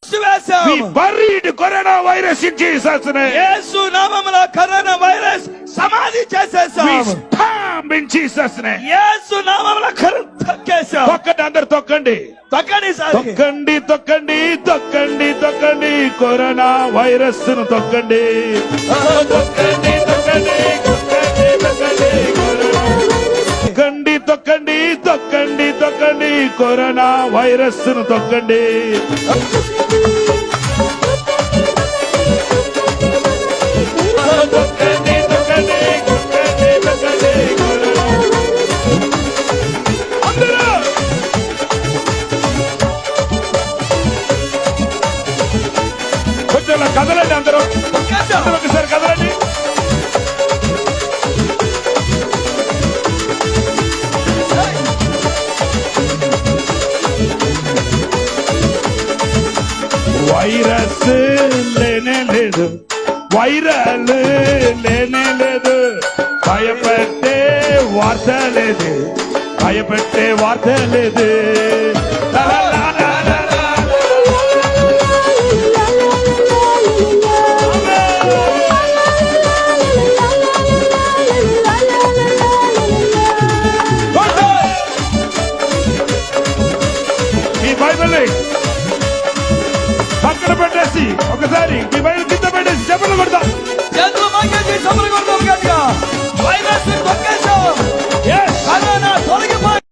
We buried coronavirus in Jesus' name. యేసు నామములో corona virus సమాధి చేసేసాం. We stamp in Jesus' name. యేసు నామములో తొక్కేసాం. తొక్కండి, అందరు తొక్కండి. తొక్కండి సార్. తొక్కండి తొక్కండి తొక్కండి తొక్కండి కరోనా వైరస్ ను తొక్కండి. తొక్కండి తొక్కండి తొక్కండి తొక్కండి తొక్కండి తొక్కండి తొక్కండి తొక్కండి కరోనా వైరస్ ను తొక్కండి. తొక్కండి తొక్కండి తొక్కండి తొక్కండి అందరూ కొంచెం కదలండి, అందరూ అందరూ ఒకసారి కదలండి. వైరస్ లేనే లేదు, వైరల్ లేనే లేదు, భయపెట్టే వార్త లేదు, భయపెట్టే వార్త లేదు. మీ బైబిల్ని పక్కన పెట్టేసి ఒకసారి మీ బైబిల్ కింద పెట్టేసి చెప్పలు కొడతాం. చేతులు మాకేసి చెప్పలు కొడతాం. వైరస్